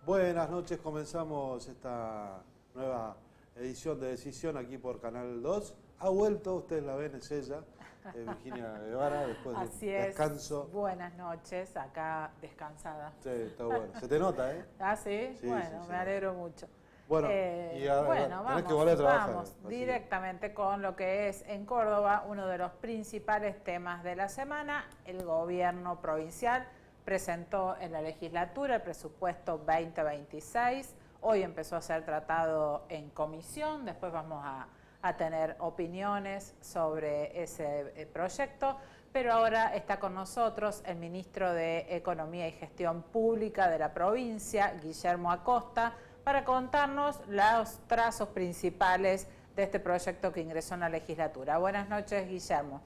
Buenas noches, comenzamos esta nueva edición de Decisión aquí por Canal 2. Ha vuelto, ustedes la ven, es ella, Virginia Guevara, después Así de descanso. es. Buenas noches, acá descansada. Sí, está bueno. Se te nota, ¿eh? ¿Ah, sí? Sí, bueno, sí, me alegro mucho. Bueno, y ahora tenés que vamos, volver a trabajar. vamos directamente con lo que es en Córdoba uno de los principales temas de la semana. El gobierno provincial presentó en la legislatura el presupuesto 2026. Hoy empezó a ser tratado en comisión, después vamos a tener opiniones sobre ese proyecto, pero ahora está con nosotros el ministro de Economía y Gestión Pública de la provincia, Guillermo Acosta, para contarnos los trazos principales de este proyecto que ingresó en la legislatura. Buenas noches, Guillermo.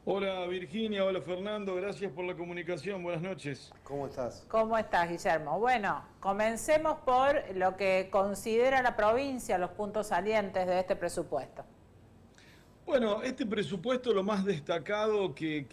Hola Virginia, hola Fernando, gracias por la comunicación, buenas noches. ¿Cómo estás? ¿Cómo estás, Guillermo? Bueno, comencemos por lo que considera la provincia los puntos salientes de este presupuesto. Bueno, este presupuesto, lo más destacado que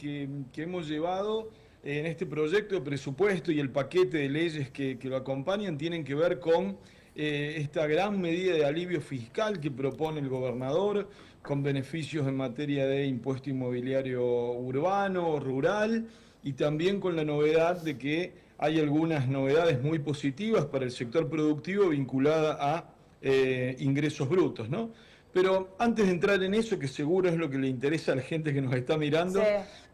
hemos llevado en este proyecto de presupuesto y el paquete de leyes que lo acompañan tienen que ver con esta gran medida de alivio fiscal que propone el gobernador, con beneficios en materia de impuesto inmobiliario urbano, rural, y también con la novedad de que hay algunas novedades muy positivas para el sector productivo vinculada a ingresos brutos, ¿no? Pero antes de entrar en eso, que seguro es lo que le interesa a la gente que nos está mirando,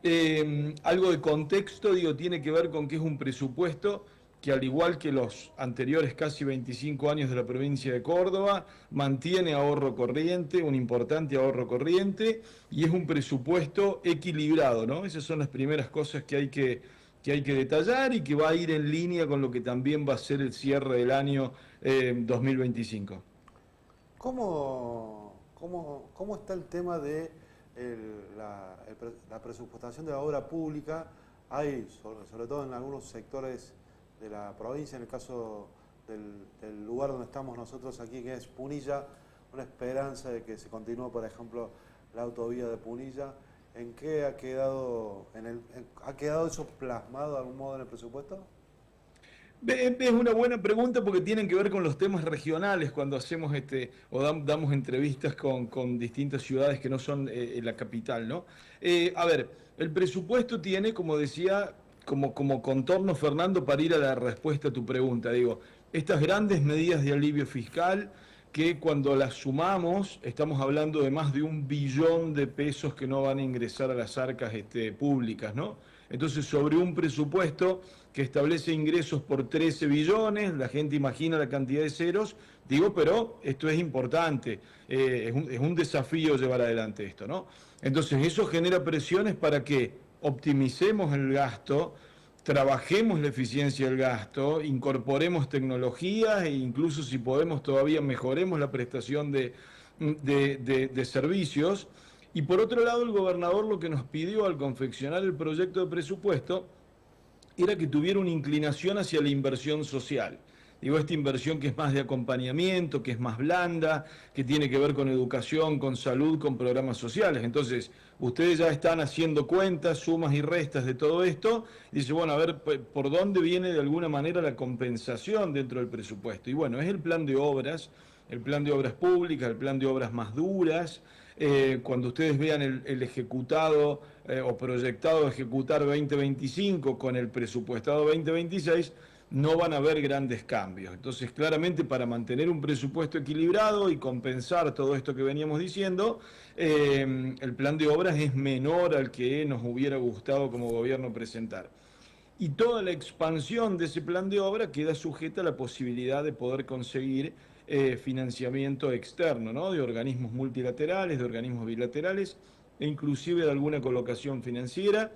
sí. Algo de contexto, digo, tiene que ver con que es un presupuesto que, al igual que los anteriores casi 25 años de la provincia de Córdoba, mantiene ahorro corriente, un importante ahorro corriente, y es un presupuesto equilibrado, ¿no? Esas son las primeras cosas que hay que detallar y que va a ir en línea con lo que también va a ser el cierre del año 2025. ¿Cómo está el tema de la presupuestación de la obra pública? Hay, sobre todo en algunos sectores de la provincia, en el caso del lugar donde estamos nosotros aquí, que es Punilla, una esperanza de que se continúe, por ejemplo, la autovía de Punilla. ¿En qué ha quedado eso plasmado de algún modo en el presupuesto? Es una buena pregunta porque tienen que ver con los temas regionales cuando hacemos damos entrevistas con distintas ciudades que no son la capital, ¿no? A ver, el presupuesto tiene, como decía, como contorno, Fernando, para ir a la respuesta a tu pregunta, digo, estas grandes medidas de alivio fiscal que cuando las sumamos estamos hablando de más de 1 billón de pesos que no van a ingresar a las arcas públicas, ¿no? Entonces, sobre un presupuesto que establece ingresos por 13 billones, la gente imagina la cantidad de ceros, digo, pero esto es importante, es un desafío llevar adelante esto, ¿no? Entonces, eso genera presiones para que optimicemos el gasto, trabajemos la eficiencia del gasto, incorporemos tecnologías e incluso, si podemos, todavía mejoremos la prestación de servicios. Y por otro lado, el gobernador lo que nos pidió al confeccionar el proyecto de presupuesto era que tuviera una inclinación hacia la inversión social. Digo, esta inversión que es más de acompañamiento, que es más blanda, que tiene que ver con educación, con salud, con programas sociales. Entonces, ustedes ya están haciendo cuentas, sumas y restas de todo esto, y dice, bueno, a ver, ¿por dónde viene de alguna manera la compensación dentro del presupuesto? Y bueno, es el plan de obras públicas, el plan de obras más duras. Cuando ustedes vean el ejecutado o proyectado de ejecutar 2025 con el presupuestado 2026, no van a haber grandes cambios. Entonces, claramente, para mantener un presupuesto equilibrado y compensar todo esto que veníamos diciendo, el plan de obras es menor al que nos hubiera gustado como gobierno presentar. Y toda la expansión de ese plan de obra queda sujeta a la posibilidad de poder conseguir financiamiento externo, ¿no? De organismos multilaterales, de organismos bilaterales, e inclusive de alguna colocación financiera.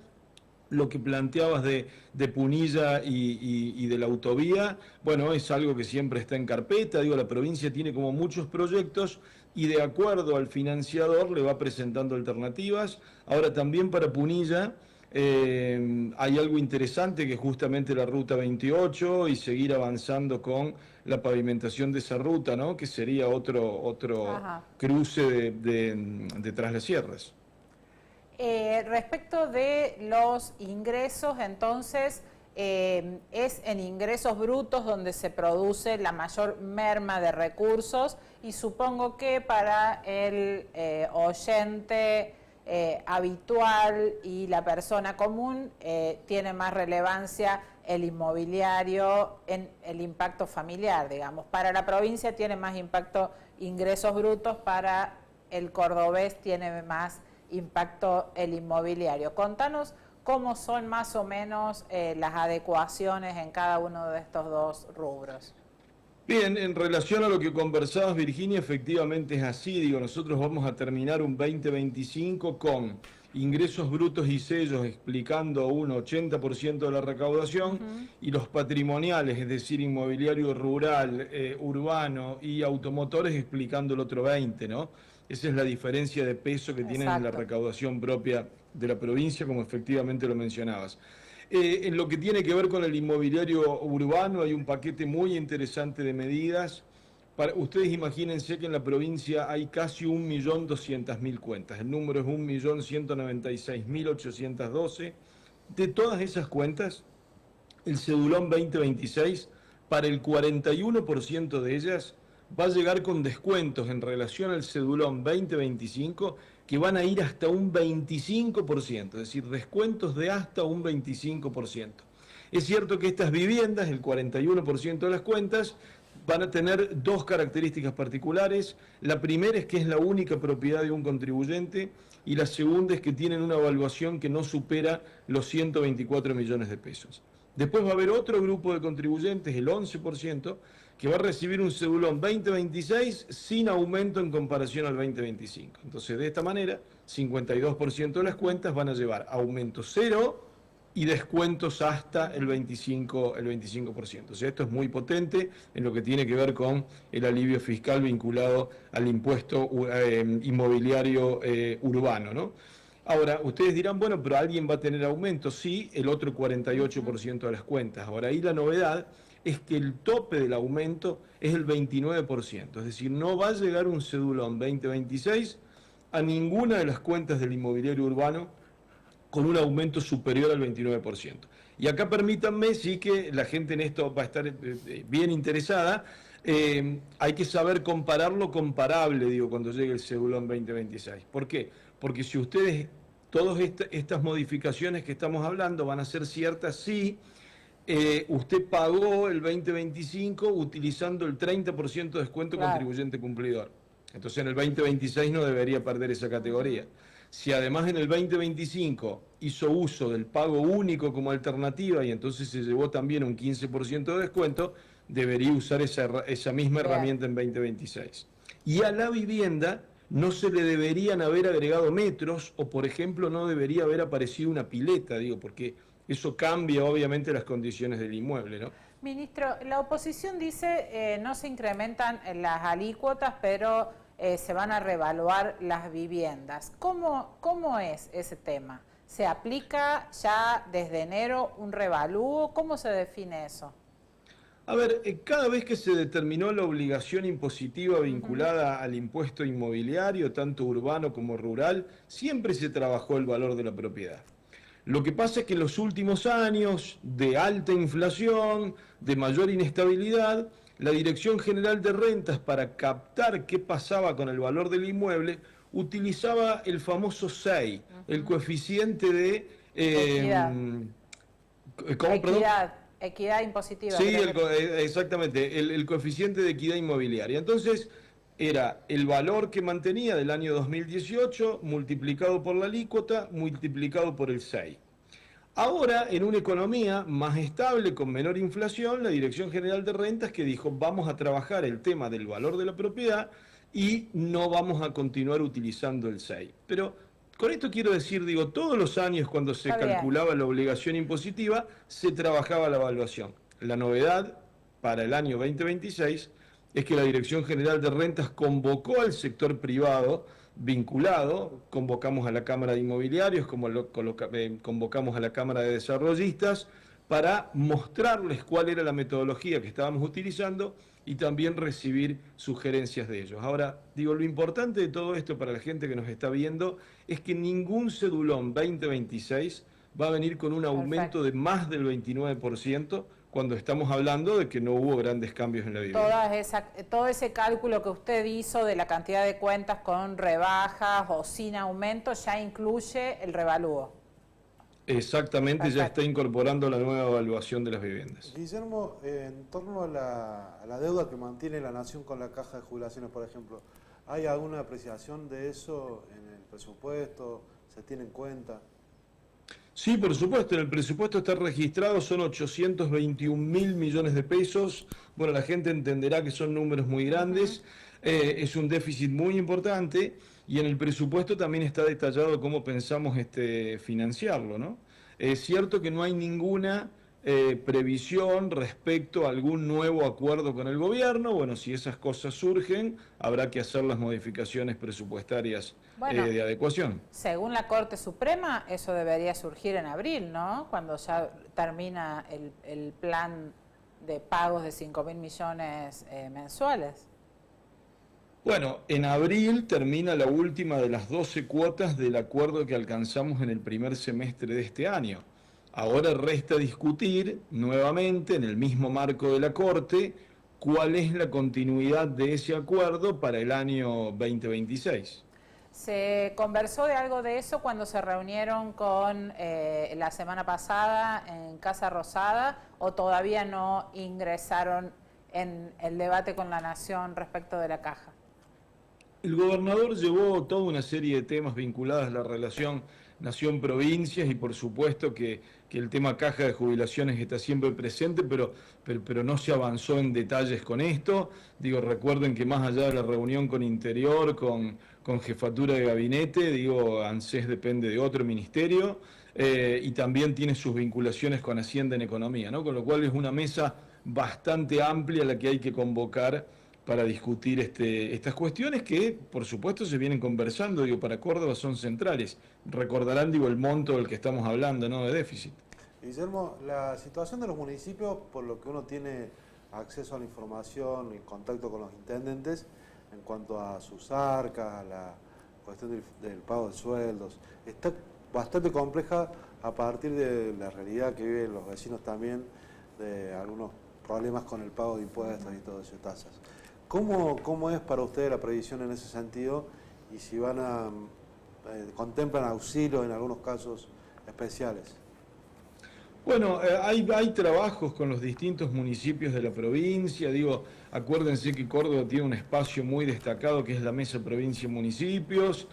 Lo que planteabas de Punilla y de la autovía, bueno, es algo que siempre está en carpeta. Digo, la provincia tiene como muchos proyectos y de acuerdo al financiador le va presentando alternativas. Ahora, también para Punilla hay algo interesante, que es justamente la ruta 28 y seguir avanzando con la pavimentación de esa ruta, ¿no? Que sería otro cruce de Tras las Sierras. Respecto de los ingresos, entonces, es en ingresos brutos donde se produce la mayor merma de recursos, y supongo que para el oyente habitual y la persona común tiene más relevancia el inmobiliario en el impacto familiar, digamos. Para la provincia tiene más impacto ingresos brutos, para el cordobés tiene más impacto el inmobiliario. Contanos cómo son más o menos las adecuaciones en cada uno de estos dos rubros. Bien, en relación a lo que conversabas, Virginia, efectivamente es así. Digo, nosotros vamos a terminar un 2025 con ingresos brutos y sellos explicando un 80% de la recaudación, y los patrimoniales, es decir, inmobiliario rural, urbano y automotores explicando el otro 20%, ¿no? Esa es la diferencia de peso que tienen en la recaudación propia de la provincia, como efectivamente lo mencionabas. En lo que tiene que ver con el inmobiliario urbano hay un paquete muy interesante de medidas. Ustedes imagínense que en la provincia hay casi 1.200.000 cuentas. El número es 1.196.812. De todas esas cuentas, el cedulón 2026, para el 41% de ellas, va a llegar con descuentos en relación al cedulón 2025 que van a ir hasta un 25%, es decir, descuentos de hasta un 25%. Es cierto que estas viviendas, el 41% de las cuentas, van a tener dos características particulares. La primera es que es la única propiedad de un contribuyente, y la segunda es que tienen una evaluación que no supera los 124 millones de pesos. Después va a haber otro grupo de contribuyentes, el 11%, que va a recibir un cedulón 2026 sin aumento en comparación al 2025. Entonces, de esta manera, 52% de las cuentas van a llevar aumento cero y descuentos hasta el 25%. O sea, esto es muy potente en lo que tiene que ver con el alivio fiscal vinculado al impuesto inmobiliario urbano, ¿no? Ahora, ustedes dirán, bueno, pero alguien va a tener aumento. Sí, el otro 48% de las cuentas. Ahora, ahí la novedad es que el tope del aumento es el 29%. Es decir, no va a llegar un cedulón 2026 a ninguna de las cuentas del inmobiliario urbano con un aumento superior al 29%. Y acá permítanme, sí, que la gente en esto va a estar bien interesada. Hay que saber compararlo comparable, digo, cuando llegue el cedulón 2026. ¿Por qué? Porque si ustedes, todas estas modificaciones que estamos hablando van a ser ciertas si usted pagó el 2025 utilizando el 30% de descuento contribuyente cumplidor. Entonces en el 2026 no debería perder esa categoría. Si además en el 2025 hizo uso del pago único como alternativa y entonces se llevó también un 15% de descuento, debería usar esa misma herramienta en 2026. Y a la vivienda no se le deberían haber agregado metros, o por ejemplo no debería haber aparecido una pileta, digo, porque eso cambia obviamente las condiciones del inmueble, ¿no? Ministro, la oposición dice no se incrementan las alícuotas, pero se van a reevaluar las viviendas. ¿Cómo es ese tema? ¿Se aplica ya desde enero un revalúo? ¿Cómo se define eso? A ver, cada vez que se determinó la obligación impositiva vinculada al impuesto inmobiliario, tanto urbano como rural, siempre se trabajó el valor de la propiedad. Lo que pasa es que en los últimos años de alta inflación, de mayor inestabilidad, la Dirección General de Rentas, para captar qué pasaba con el valor del inmueble, utilizaba el famoso 6, el coeficiente de... ¿Cómo, perdón? Equidad impositiva. Sí, exactamente, el coeficiente de equidad inmobiliaria. Entonces, era el valor que mantenía del año 2018 multiplicado por la alícuota, multiplicado por el 6. Ahora, en una economía más estable, con menor inflación, la Dirección General de Rentas que dijo, vamos a trabajar el tema del valor de la propiedad y no vamos a continuar utilizando el 6. Pero con esto quiero decir, digo, todos los años cuando se calculaba la obligación impositiva, se trabajaba la evaluación. La novedad para el año 2026 es que la Dirección General de Rentas convocó al sector privado vinculado, convocamos a la Cámara de Inmobiliarios, convocamos a la Cámara de Desarrollistas, para mostrarles cuál era la metodología que estábamos utilizando y también recibir sugerencias de ellos. Ahora, digo, lo importante de todo esto para la gente que nos está viendo es que ningún cedulón 2026 va a venir con un aumento de más del 29%, cuando estamos hablando de que no hubo grandes cambios en la vivienda. Todo ese cálculo que usted hizo de la cantidad de cuentas con rebajas o sin aumento ya incluye el revalúo. Exactamente, ya está incorporando la nueva evaluación de las viviendas. Guillermo, en torno a la deuda que mantiene la Nación con la Caja de Jubilaciones, por ejemplo, ¿hay alguna apreciación de eso en el presupuesto? ¿Se tiene en cuenta? Sí, por supuesto, en el presupuesto está registrado, son 821.000 millones de pesos. Bueno, la gente entenderá que son números muy grandes, es un déficit muy importante. Y en el presupuesto también está detallado cómo pensamos financiarlo, ¿no? Es cierto que no hay ninguna previsión respecto a algún nuevo acuerdo con el gobierno. Bueno, si esas cosas surgen, habrá que hacer las modificaciones presupuestarias de adecuación. Según la Corte Suprema, eso debería surgir en abril, ¿no? Cuando ya termina el plan de pagos de 5.000 millones mensuales. Bueno, en abril termina la última de las 12 cuotas del acuerdo que alcanzamos en el primer semestre de este año. Ahora resta discutir nuevamente, en el mismo marco de la Corte, cuál es la continuidad de ese acuerdo para el año 2026. ¿Se conversó de algo de eso cuando se reunieron con la semana pasada en Casa Rosada o todavía no ingresaron en el debate con la Nación respecto de la caja? El gobernador llevó toda una serie de temas vinculados a la relación nación-provincias y por supuesto que el tema caja de jubilaciones está siempre presente, pero no se avanzó en detalles con esto. Digo, recuerden que más allá de la reunión con Interior, con Jefatura de Gabinete, digo, ANSES depende de otro ministerio y también tiene sus vinculaciones con Hacienda en Economía, ¿no? Con lo cual es una mesa bastante amplia la que hay que convocar para discutir estas cuestiones que, por supuesto, se vienen conversando, digo, para Córdoba son centrales. Recordarán, digo, el monto del que estamos hablando, ¿no?, de déficit. Guillermo, la situación de los municipios, por lo que uno tiene acceso a la información y contacto con los intendentes, en cuanto a sus arcas, a la cuestión del pago de sueldos, está bastante compleja a partir de la realidad que viven los vecinos también, de algunos problemas con el pago de impuestos y todo eso, tasas. ¿Cómo es para ustedes la previsión en ese sentido? Y si contemplan auxilio en algunos casos especiales. Bueno, hay trabajos con los distintos municipios de la provincia. Digo, acuérdense que Córdoba tiene un espacio muy destacado que es la Mesa Provincia y Municipios.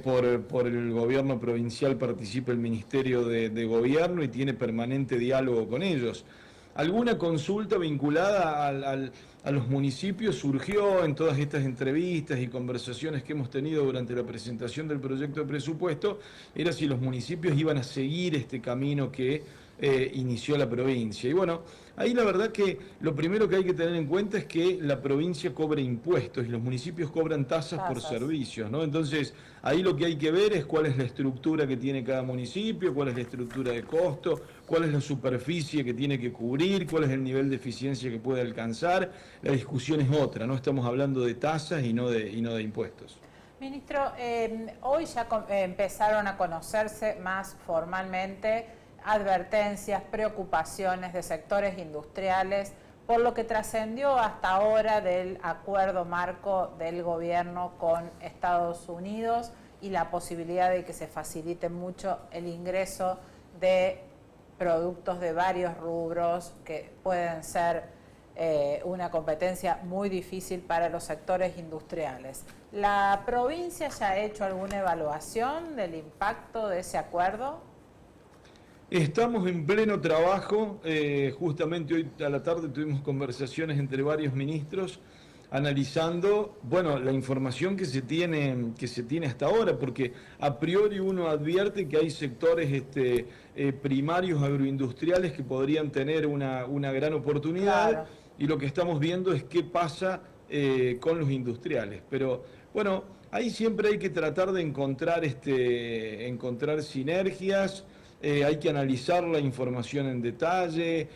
Por el gobierno provincial participa el Ministerio de Gobierno y tiene permanente diálogo con ellos. Alguna consulta vinculada a los municipios surgió en todas estas entrevistas y conversaciones que hemos tenido durante la presentación del proyecto de presupuesto, era si los municipios iban a seguir este camino que inició la provincia. Y bueno, ahí la verdad que lo primero que hay que tener en cuenta es que la provincia cobra impuestos y los municipios cobran tasas por servicios, ¿no? Entonces, ahí lo que hay que ver es cuál es la estructura que tiene cada municipio, cuál es la estructura de costo, cuál es la superficie que tiene que cubrir, cuál es el nivel de eficiencia que puede alcanzar. La discusión es otra, no estamos hablando de tasas y no de impuestos. Ministro, hoy ya empezaron a conocerse más formalmente advertencias, preocupaciones de sectores industriales por lo que trascendió hasta ahora del acuerdo marco del gobierno con Estados Unidos y la posibilidad de que se facilite mucho el ingreso de productos de varios rubros que pueden ser una competencia muy difícil para los sectores industriales. ¿La provincia ya ha hecho alguna evaluación del impacto de ese acuerdo? Estamos en pleno trabajo, justamente hoy a la tarde tuvimos conversaciones entre varios ministros analizando, bueno, la información que se tiene hasta ahora, porque a priori uno advierte que hay sectores primarios agroindustriales que podrían tener una gran oportunidad, claro, y lo que estamos viendo es qué pasa con los industriales. Pero bueno, ahí siempre hay que tratar de encontrar sinergias. Hay que analizar la información en detalle,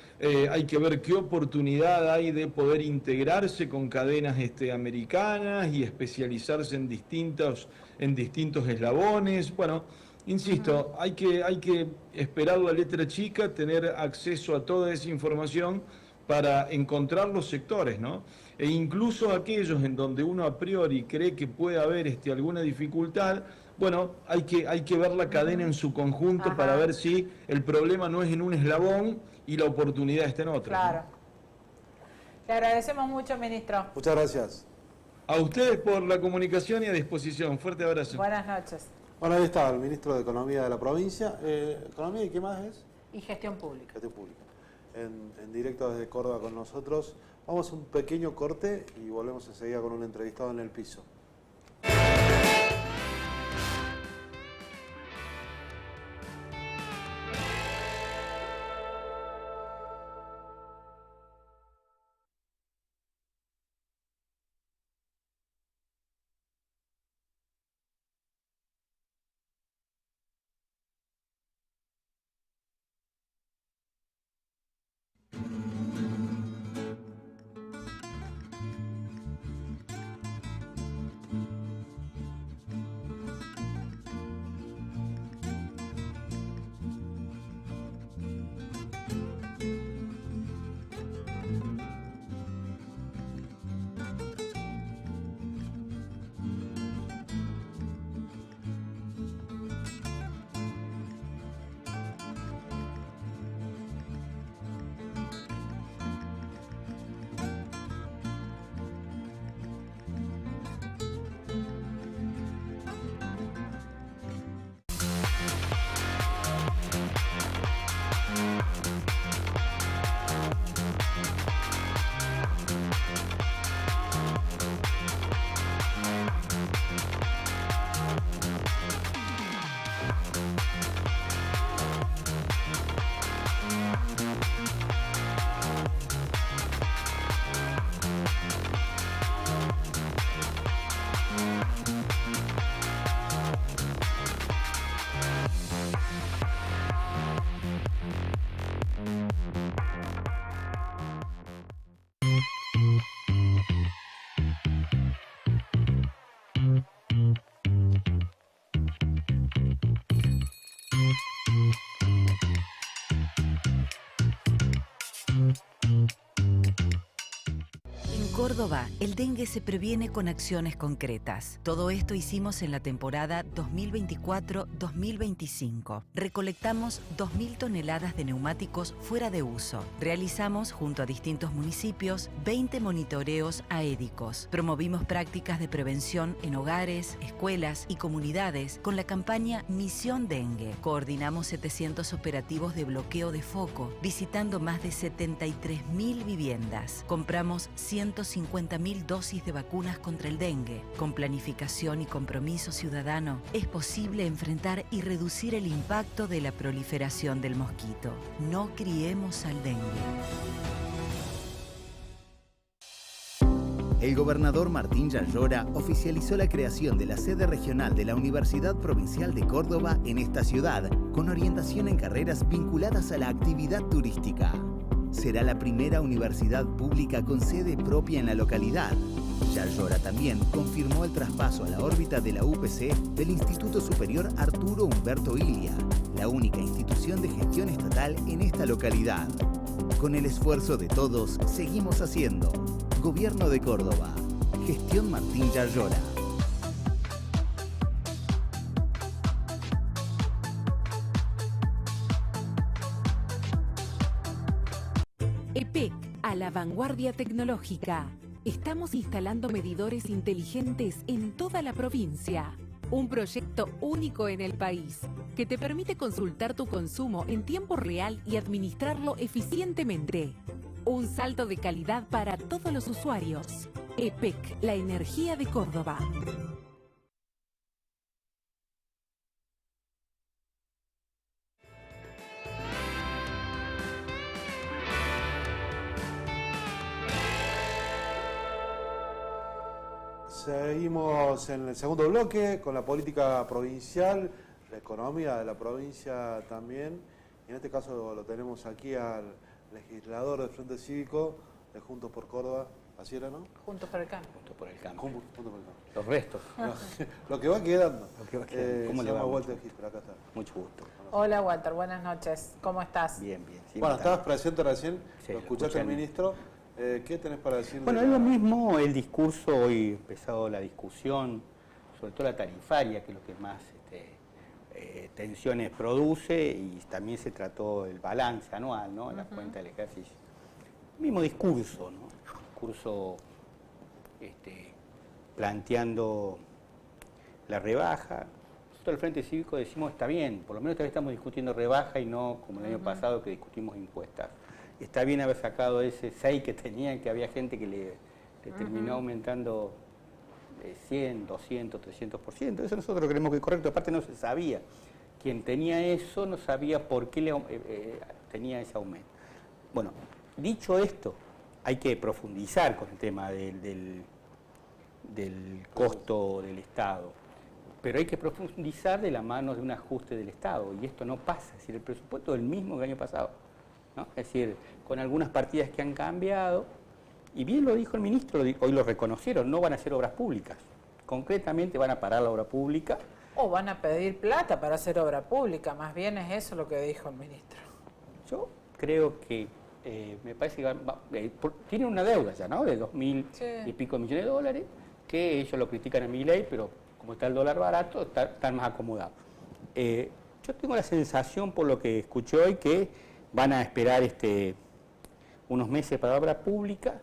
hay que ver qué oportunidad hay de poder integrarse con cadenas americanas y especializarse en distintos eslabones. Bueno, Insisto, hay que esperar la letra chica, tener acceso a toda esa información para encontrar los sectores, ¿no? E incluso aquellos en donde uno a priori cree que puede haber alguna dificultad, bueno, hay que ver la cadena en su conjunto para ver si el problema no es en un eslabón y la oportunidad está en otro. Claro. ¿No? Le agradecemos mucho, ministro. Muchas gracias. A ustedes por la comunicación y a disposición. Fuerte abrazo. Buenas noches. Bueno, ahí está el ministro de Economía de la provincia. ¿Economía y qué más es? Y gestión pública. Gestión pública. En directo desde Córdoba con nosotros. Vamos a un pequeño corte y volvemos enseguida con un entrevistado en el piso. Córdoba, el dengue se previene con acciones concretas. Todo esto hicimos en la temporada 2024-2025. Recolectamos 2.000 toneladas de neumáticos fuera de uso. Realizamos, junto a distintos municipios, 20 monitoreos aédicos. Promovimos prácticas de prevención en hogares, escuelas y comunidades con la campaña Misión Dengue. Coordinamos 700 operativos de bloqueo de foco, visitando más de 73.000 viviendas. Compramos 150.000 dosis de vacunas contra el dengue. Con planificación y compromiso ciudadano, es posible enfrentar y reducir el impacto de la proliferación del mosquito. No criemos al dengue. El gobernador Martín Yayora oficializó la creación de la sede regional de la Universidad Provincial de Córdoba en esta ciudad, con orientación en carreras vinculadas a la actividad turística. Será la primera universidad pública con sede propia en la localidad. Yayora también confirmó el traspaso a la órbita de la UPC del Instituto Superior Arturo Humberto Ilia, la única institución de gestión estatal en esta localidad. Con el esfuerzo de todos, seguimos haciendo. Gobierno de Córdoba. Gestión Martín Yayora. EPEC, a la vanguardia tecnológica. Estamos instalando medidores inteligentes en toda la provincia. Un proyecto único en el país, que te permite consultar tu consumo en tiempo real y administrarlo eficientemente. Un salto de calidad para todos los usuarios. EPEC, la energía de Córdoba. Seguimos en el segundo bloque con la política provincial, la economía de la provincia también. Y en este caso lo tenemos aquí al legislador del Frente Cívico de Juntos por Córdoba, Así era, ¿no? Juntos por el Cambio. Juntos por el Cambio. Juntos por el Cambio. Los restos. Lo que va quedando. Lo que va quedando. ¿Cómo se le va? llama Walter Gisper, acá está. Mucho gusto. Hola Walter, buenas noches. ¿Cómo estás? Bien, bien. Sí, Bueno, me estabas encanta. presente recién, Sí, lo lo escuchaste escuché. al ministro. ¿Qué tenés para decir? Bueno, de es la- lo mismo el discurso, hoy ha empezado la discusión, sobre todo la tarifaria, que es lo que más tensiones produce, y también se trató el balance anual, ¿no? La cuenta del ejercicio. Mismo discurso, ¿no? Discurso planteando la rebaja. Nosotros al Frente Cívico decimos está bien, por lo menos esta vez estamos discutiendo rebaja y no como el año pasado que discutimos impuestas. Está bien haber sacado ese 6 que tenían, que había gente que le terminó aumentando 100, 200, 300%. Eso nosotros creemos que es correcto. Aparte no se sabía. Quien tenía eso no sabía por qué tenía ese aumento. Bueno, dicho esto, hay que profundizar con el tema del costo del Estado. Pero hay que profundizar de la mano de un ajuste del Estado. Y esto no pasa. Es decir, el presupuesto es el mismo que el año pasado, ¿no? Es decir, con algunas partidas que han cambiado, y bien lo dijo el ministro, hoy lo reconocieron, no van a hacer obras públicas. Concretamente van a parar la obra pública. O van a pedir plata para hacer obra pública, más bien es eso lo que dijo el ministro. Yo creo que me parece que tienen una deuda ya, ¿no? De 2.000 y pico millones de dólares, que ellos lo critican a Milei, pero como está el dólar barato, están más acomodados. Yo tengo la sensación, por lo que escuché hoy, que van a esperar unos meses para la obra pública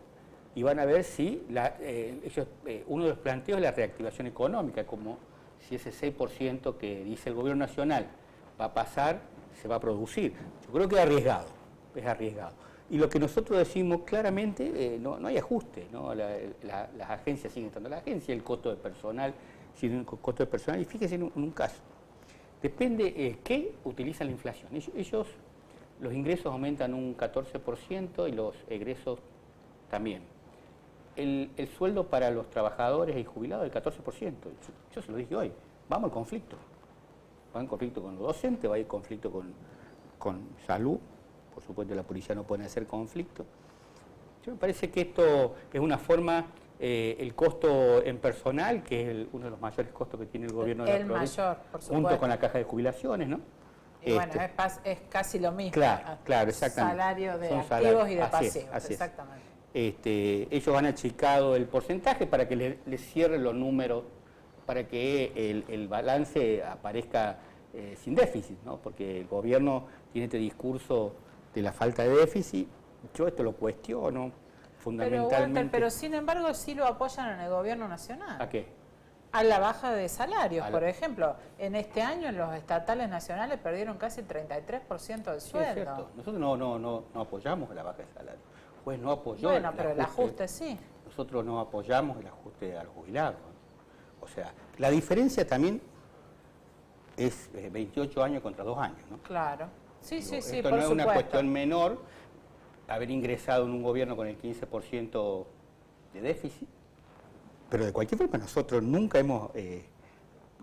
y van a ver si uno de los planteos es la reactivación económica, como si ese 6% que dice el gobierno nacional va a pasar, se va a producir. Yo creo que es arriesgado. Y lo que nosotros decimos claramente, no hay ajuste, ¿no? Las agencias siguen estando las agencias, el costo de personal sigue un costo de personal, y fíjese en un caso, depende qué utiliza la inflación. Ellos, los ingresos aumentan un 14% y los egresos también. El sueldo para los trabajadores y jubilados el 14%. Yo se lo dije hoy, vamos al conflicto. Va en conflicto con los docentes, va a ir conflicto con salud. Por supuesto la policía no puede hacer conflicto. Yo me parece que esto es una forma, el costo en personal, que es uno de los mayores costos que tiene el gobierno de la provincia. El mayor, por supuesto. Junto con la caja de jubilaciones, ¿no? Y bueno, es casi lo mismo. Claro, exactamente. Salario de Son activos salarios. y de Así es, pasivos, así es. exactamente. Ellos han achicado el porcentaje para que les cierren los números, para que el balance aparezca sin déficit, ¿no? Porque el gobierno tiene este discurso de la falta de déficit. Yo esto lo cuestiono fundamentalmente. Pero sin embargo sí lo apoyan en el gobierno nacional. ¿A qué? A la baja de salarios, por ejemplo. En este año los estatales nacionales perdieron casi el 33% del Sí, sueldo. es cierto. Nosotros no apoyamos la baja de salario. Pues no apoyó Bueno, pero el ajuste sí. Nosotros no apoyamos el ajuste a los jubilados. O sea, la diferencia también es 28 años contra 2 años, ¿no? Claro. Sí, Digo, sí, esto por no es supuesto. una cuestión menor, haber ingresado en un gobierno con el 15% de déficit, pero de cualquier forma nosotros nunca hemos,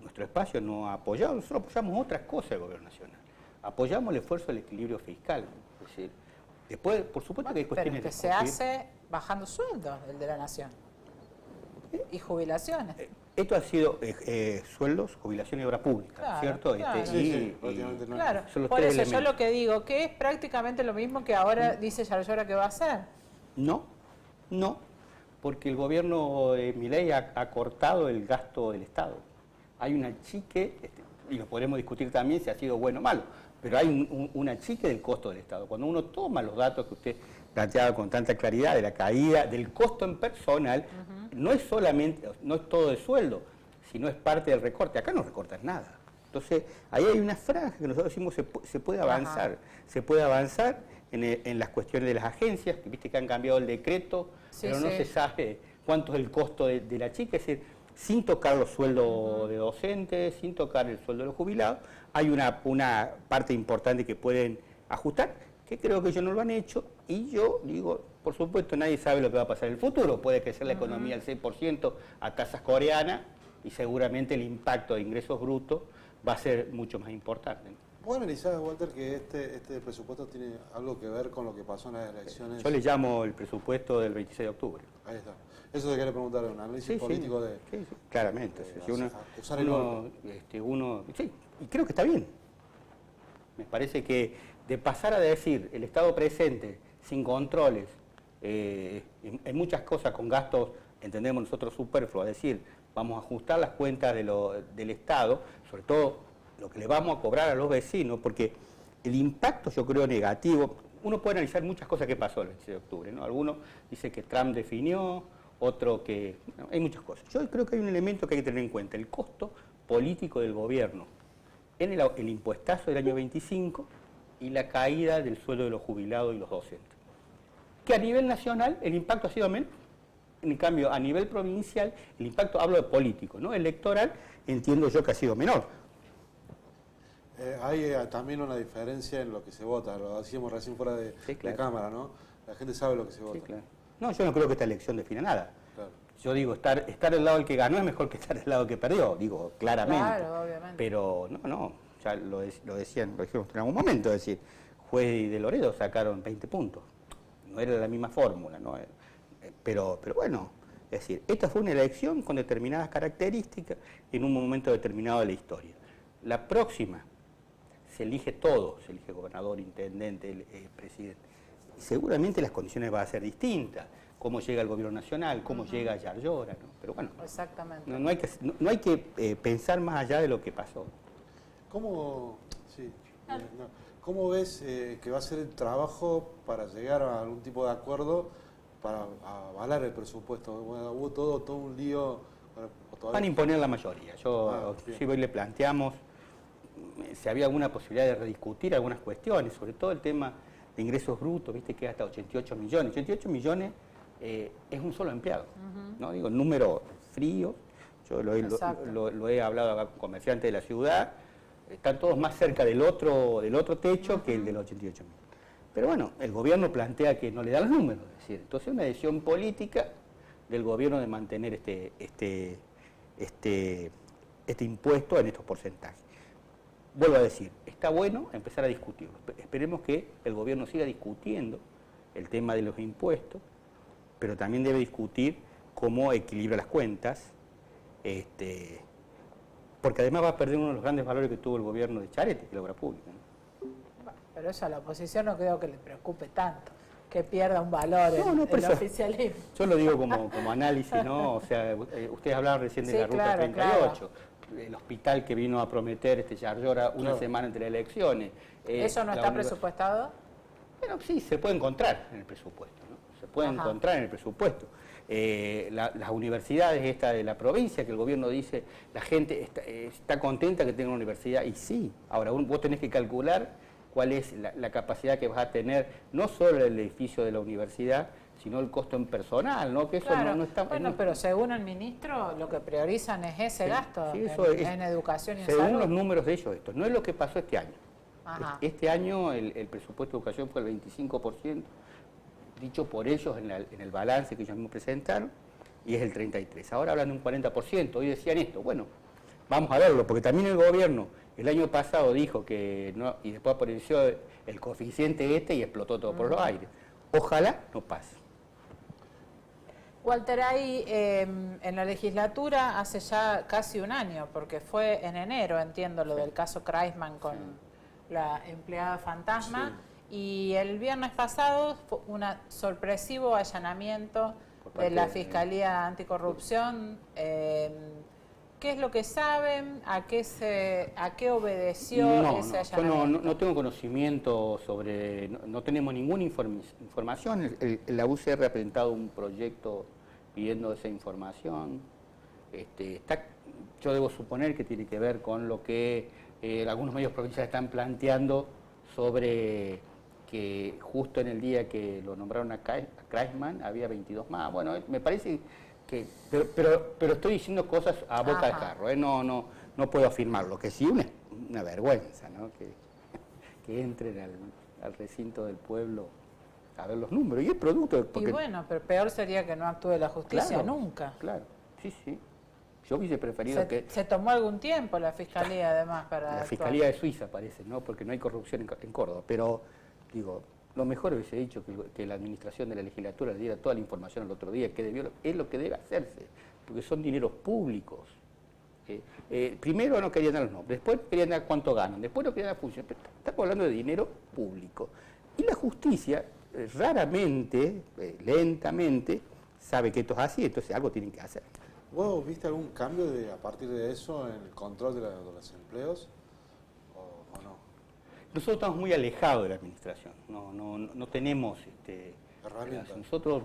nuestro espacio no ha apoyado, nosotros apoyamos otras cosas del gobierno nacional. Apoyamos el esfuerzo del equilibrio fiscal. Es decir, después, por supuesto que hay Pero cuestiones que de se discutir. hace bajando sueldos, el de la nación. Y jubilaciones. Esto ha sido sueldos, jubilación y obra pública, Claro, ¿cierto? claro. Sí, prácticamente no. Claro, son los por tres eso yo elementos. lo que digo, que es prácticamente lo mismo que ahora dice Yarlora que va a hacer. No, porque el gobierno de Milei ha cortado el gasto del Estado. Hay un achique, y lo podremos discutir también si ha sido bueno o malo, pero hay un achique del costo del Estado. Cuando uno toma los datos que usted planteaba con tanta claridad de la caída del costo en personal, no es todo de sueldo, sino es parte del recorte. Acá no recortan nada. Entonces, ahí hay una franja que nosotros decimos se puede avanzar. Se puede avanzar en las cuestiones de las agencias, que viste que han cambiado el decreto, pero no se sabe cuánto es el costo de la chica. Es decir, sin tocar los sueldos de docentes, sin tocar el sueldo de los jubilados, hay una parte importante que pueden ajustar, que creo que ellos no lo han hecho, y yo digo, por supuesto, nadie sabe lo que va a pasar en el futuro. Puede crecer la economía al 6% a tasas coreanas, y seguramente el impacto de ingresos brutos va a ser mucho más importante. ¿Vos analizás, Walter, que este presupuesto tiene algo que ver con lo que pasó en las elecciones? Yo le llamo el presupuesto del 26 de octubre. Ahí está. Eso te quería preguntar, un análisis político de... Sí, claramente. Si usar el golpe. Sí, y creo que está bien. Me parece que de pasar a decir el Estado presente, sin controles, en muchas cosas con gastos, entendemos nosotros superfluos, a decir, vamos a ajustar las cuentas del Estado, sobre todo lo que le vamos a cobrar a los vecinos, porque el impacto yo creo negativo, uno puede analizar muchas cosas que pasó el 26 de octubre, ¿no? Algunos dicen que Trump definió, otro que... No, hay muchas cosas. Yo creo que hay un elemento que hay que tener en cuenta, el costo político del gobierno, en el impuestazo del año 25 y la caída del sueldo de los jubilados y los docentes. Que a nivel nacional el impacto ha sido menor. En cambio, a nivel provincial, el impacto, hablo de político, ¿no? Electoral, entiendo yo que ha sido menor. Hay también una diferencia en lo que se vota, lo decíamos recién fuera de cámara, ¿no? La gente sabe lo que se vota. Sí, claro. No, yo no creo que esta elección defina nada. Claro. Yo digo, estar del lado del que ganó es mejor que estar del lado del que perdió, digo, claramente. Claro, obviamente. Pero no, ya lo dijimos en algún momento, es decir, Juez y de Loredo sacaron 20 puntos. No era la misma fórmula, ¿no? Pero bueno, es decir, esta fue una elección con determinadas características en un momento determinado de la historia. La próxima se elige todo, se elige gobernador, intendente, presidente. Y seguramente las condiciones van a ser distintas, cómo llega el gobierno nacional, cómo llega Yarlora, ¿no? Pero bueno, exactamente. No hay que pensar más allá de lo que pasó. ¿Cómo ves que va a ser el trabajo para llegar a algún tipo de acuerdo para avalar el presupuesto? Bueno, hubo todo un lío. Van a imponer la mayoría. Si hoy le planteamos si había alguna posibilidad de rediscutir algunas cuestiones, sobre todo el tema de ingresos brutos, viste que hasta 88 millones. 88 millones es un solo empleado, ¿no? Digo, número frío. Yo lo he hablado acá con comerciantes de la ciudad. Están todos más cerca del otro techo que el de los 88 mil. Pero bueno, el gobierno plantea que no le da los números, es decir, entonces es una decisión política del gobierno de mantener este impuesto en estos porcentajes. Vuelvo a decir, está bueno empezar a discutirlo. Esperemos que el gobierno siga discutiendo el tema de los impuestos, pero también debe discutir cómo equilibra las cuentas, porque además va a perder uno de los grandes valores que tuvo el gobierno de Charete, que es la obra pública, ¿no? Pero eso a la oposición no creo que le preocupe tanto, que pierda un valor el oficialismo. Yo lo digo como análisis, ¿no? O sea, ustedes hablaban recién de la Ruta 38. Claro. El hospital que vino a prometer Yarlora una semana entre las elecciones. ¿Eso no está presupuestado? Bueno, sí, se puede encontrar en el presupuesto, ¿no? Se puede encontrar en el presupuesto. Las universidades esta de la provincia, que el gobierno dice, la gente está contenta que tenga una universidad, y sí. Ahora, vos tenés que calcular cuál es la capacidad que vas a tener, no solo el edificio de la universidad, sino el costo en personal, ¿no? Que eso no está... Bueno, pero según el ministro, lo que priorizan es ese gasto en educación y en salud. Según los números de ellos, esto no es lo que pasó este año. Este año el presupuesto de educación fue el 25%, dicho por ellos en el balance que ellos mismos presentaron, y es el 33%. Ahora hablan de un 40%. Hoy decían esto. Bueno, vamos a verlo, porque también el gobierno el año pasado dijo que no, y después apareció el coeficiente y explotó todo por los aires. Ojalá no pase. Walter, ahí en la legislatura hace ya casi un año, porque fue en enero, entiendo, lo del caso Kreisman con la empleada fantasma, y el viernes pasado fue un sorpresivo allanamiento de la Fiscalía Anticorrupción. ¿Qué es lo que saben? ¿A qué obedeció ese allanamiento? Yo no tengo conocimiento sobre... No tenemos ninguna información. La UCR ha presentado un proyecto pidiendo esa información. Yo debo suponer que tiene que ver con lo que algunos medios provinciales están planteando sobre que justo en el día que lo nombraron a Kreisman había 22 más. Bueno, me parece que... Pero estoy diciendo cosas a boca de jarro, no puedo afirmarlo, que sí una vergüenza, ¿no? Que entren al recinto del pueblo a ver los números, y es producto... Y bueno, pero peor sería que no actúe la justicia nunca. Claro, sí. Yo hubiese preferido que... Se tomó algún tiempo la Fiscalía, además, para La actuar. Fiscalía de Suiza parece, ¿no? Porque no hay corrupción en Córdoba. Pero, digo, lo mejor hubiese dicho que la administración de la legislatura le diera toda la información al otro día, que es lo que debe hacerse, porque son dineros públicos. Primero no querían dar los nombres, después querían dar cuánto ganan, después no querían dar funciones. Estamos hablando de dinero público. Y la justicia, raramente, lentamente, sabe que esto es así, entonces algo tienen que hacer. ¿Vos viste algún cambio a partir de eso en el control de los empleos o no? Nosotros estamos muy alejados de la administración, no tenemos herramientas. Nosotros,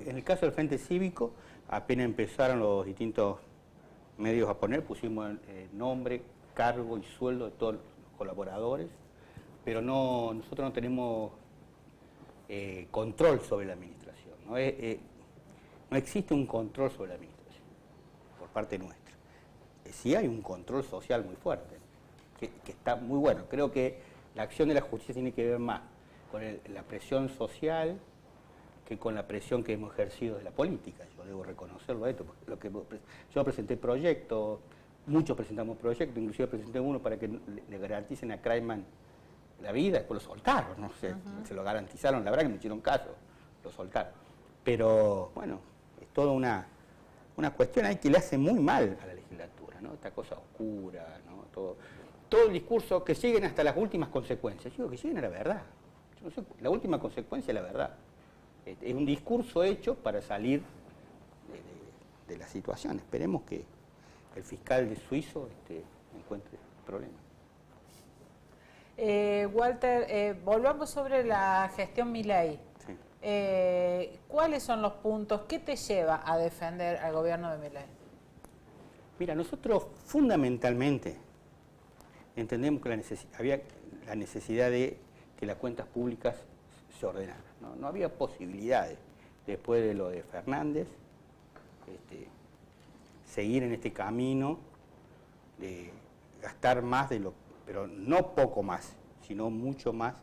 en el caso del Frente Cívico, apenas empezaron los distintos medios a poner, pusimos nombre, cargo y sueldo de todos los colaboradores, pero nosotros no tenemos control sobre la administración, no existe un control sobre la administración por parte nuestra. Sí hay un control social muy fuerte, que está muy bueno. Creo que la acción de la justicia tiene que ver más con la presión social que con la presión que hemos ejercido de la política. Yo debo reconocerlo a esto, porque yo presenté proyectos, muchos presentamos proyectos, inclusive presenté uno para que le garanticen a Kraiman la vida, después lo soltaron, no sé, se lo garantizaron, la verdad que me hicieron caso, lo soltaron. Pero bueno, es toda una cuestión ahí que le hace muy mal a la legislatura, ¿no? Esta cosa oscura, ¿no? Todo el discurso, que lleguen hasta las últimas consecuencias. Yo digo que lleguen a la verdad. Yo no sé, la última consecuencia es la verdad. Es un discurso hecho para salir de la situación. Esperemos que el fiscal de Suizo encuentre problemas. Walter, volvamos sobre la gestión Milei. Sí. ¿Cuáles son los puntos? ¿Qué te lleva a defender al gobierno de Milei? Mira, nosotros fundamentalmente entendemos que había la necesidad de que las cuentas públicas se ordenaran. No había posibilidades, después de lo de Fernández, seguir en este camino de gastar más de lo, pero no poco más, sino mucho más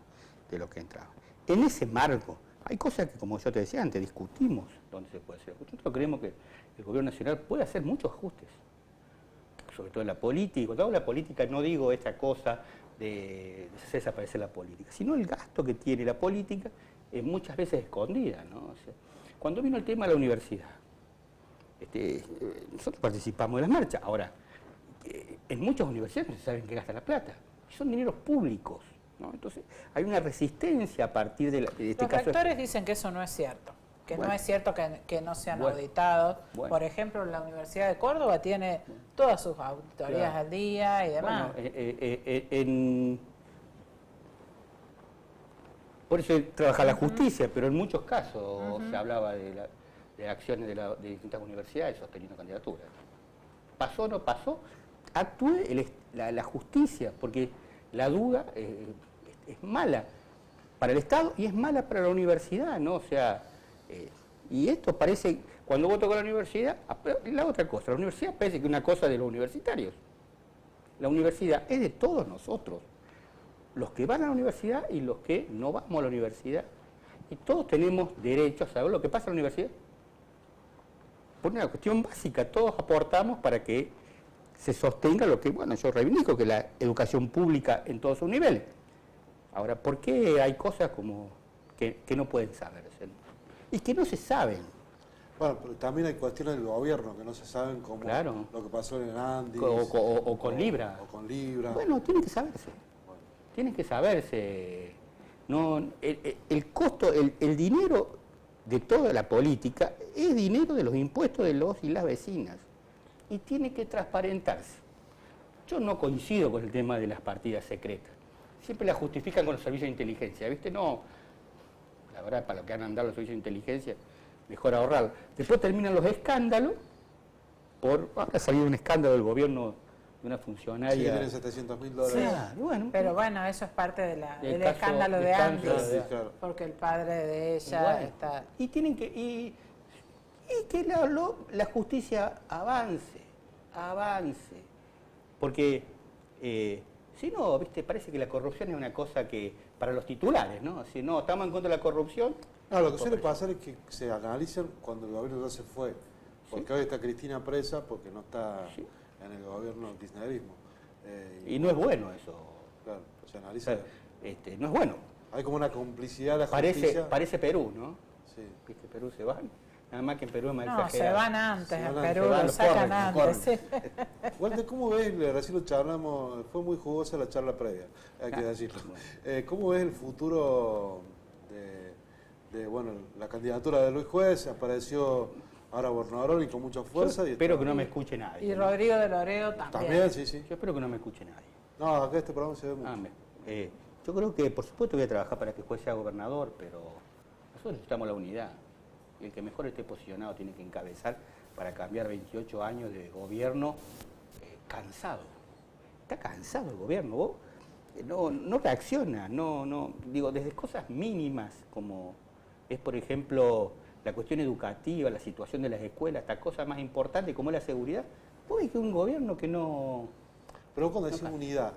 de lo que entraba. En ese marco, hay cosas que, como yo te decía antes, discutimos dónde se puede hacer. Nosotros creemos que el gobierno nacional puede hacer muchos ajustes, sobre todo en la política. Y cuando hablo de la política no digo esta cosa de hacer desaparecer la política, sino el gasto que tiene la política es muchas veces escondida, ¿no? O sea, cuando vino el tema de la universidad, nosotros participamos de las marchas. Ahora, en muchas universidades no se saben qué gasta la plata, son dineros públicos, ¿no? Entonces, hay una resistencia a partir de este caso. Los rectores dicen que eso no es cierto, que bueno, no es cierto que no sean bueno, auditados. bueno. Por ejemplo, la Universidad de Córdoba tiene todas sus auditorías Claro. al día y demás. Bueno, por eso trabaja la justicia, pero en muchos casos se hablaba de acciones de distintas universidades sosteniendo candidaturas. ¿Pasó o no pasó? Actúe la justicia, porque la duda es mala para el Estado y es mala para la universidad, ¿no? O sea, y esto parece, cuando vos tocas la universidad, la otra cosa, la universidad parece que es una cosa de los universitarios. La universidad es de todos nosotros, los que van a la universidad y los que no vamos a la universidad. Y todos tenemos derecho a saber lo que pasa en la universidad. Por una cuestión básica, todos aportamos para que se sostenga lo que, bueno, yo reivindico, que la educación pública en todos sus niveles. Ahora, ¿por qué hay cosas como que no pueden saberse? Y que no se saben. Bueno, pero también hay cuestiones del gobierno que no se saben, como Claro. lo que pasó en el Andes. O con Libra. O con Libra. Bueno, tienen que saberse. Tienen que saberse. No, el costo, el dinero de toda la política es dinero de los impuestos de los y las vecinas. Y tiene que transparentarse. Yo no coincido con el tema de las partidas secretas. Siempre las justifican con los servicios de inteligencia, ¿viste? No, la verdad, para lo que han andado los servicios de inteligencia, mejor ahorrarlo. Después terminan los escándalos, ahora ha salido un escándalo del gobierno de una funcionaria. Sí, tienen $700.000. Claro, bueno, Pero bueno, eso es parte del del escándalo de escándalo Andes, Sí, claro. porque el padre de ella Bueno, está... y tienen que y que la justicia avance, porque si no, viste, parece que la corrupción es una cosa que para los titulares, ¿no? Si no estamos en contra de la corrupción. No, lo que suele pasar es que se analicen cuando el gobierno ya se fue. Porque hoy está Cristina presa porque no está en el gobierno del kirchnerismo. Y no es bueno eso. Claro, se analiza. No es bueno. Hay como una complicidad de la justicia. Parece Perú, ¿no? Sí. ¿Viste? Perú se van. Nada más que en Perú es más No, exagerado. se van antes, Se en van Perú antes, lo se sacan van, antes. Sí. Walter, ¿cómo ves? Recién lo charlamos, fue muy jugosa la charla previa, hay que decirlo. ¿Cómo ves el futuro de la candidatura de Luis Juez? Apareció ahora Bornabrón y con mucha fuerza. Espero que no me escuche nadie. Y Rodrigo de Loreo también. También, sí, sí. Yo espero que no me escuche nadie. No, acá este programa se ve mucho. Yo creo que, por supuesto, voy a trabajar para que el juez sea gobernador, pero nosotros necesitamos la unidad. Y el que mejor esté posicionado tiene que encabezar para cambiar 28 años de gobierno cansado. Está cansado el gobierno. Vos no reacciona, digo, desde cosas mínimas como es, por ejemplo, la cuestión educativa, la situación de las escuelas, hasta cosas más importantes como es la seguridad. Vos ves que un gobierno que no... Pero cuando decís unidad,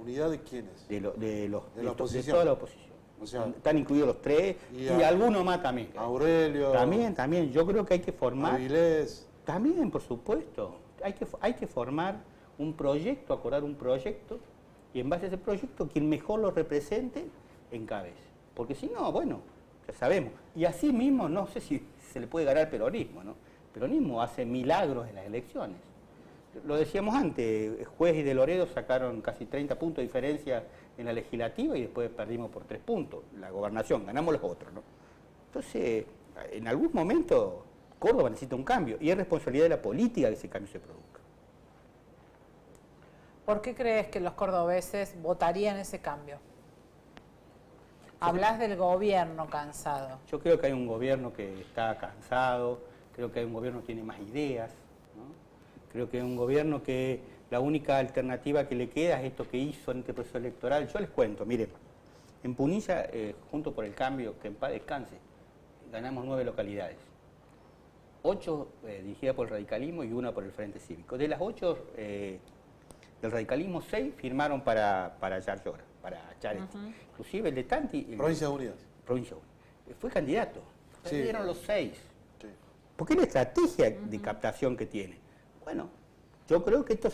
¿unidad de quiénes? De la oposición. de toda la oposición. O sea, están incluidos los tres y alguno más también. Aurelio. También. Yo creo que hay que formar. Avilés. También, por supuesto. Hay que formar un proyecto, acordar un proyecto y en base a ese proyecto quien mejor lo represente encabece. Porque si no, bueno, ya sabemos. Y así mismo, no sé si se le puede ganar al peronismo, ¿no? El peronismo hace milagros en las elecciones. Lo decíamos antes, Juez y de Loredo sacaron casi 30 puntos de diferencia en la legislativa y después perdimos por 3 puntos. La gobernación, ganamos los otros, ¿no? Entonces, en algún momento Córdoba necesita un cambio y es responsabilidad de la política que ese cambio se produzca. ¿Por qué crees que los cordobeses votarían ese cambio? Hablas del gobierno cansado. Yo creo que hay un gobierno que está cansado, creo que hay un gobierno que tiene más ideas, ¿no? Creo que hay un gobierno que la única alternativa que le queda es esto que hizo en este proceso electoral. Yo les cuento, miren, en Punilla, junto por el cambio, que en paz descanse, ganamos 9 localidades. 8 dirigidas por el radicalismo y 1 por el Frente Cívico. De las 8 del radicalismo, 6 firmaron para Yarlora, para Chareti. Inclusive el de Tanti... Provincias Unidas. Provincia Unidas. Fue candidato. Sí. Dieron los 6. Sí. Porque es la estrategia de captación que tiene. Bueno, yo creo que esto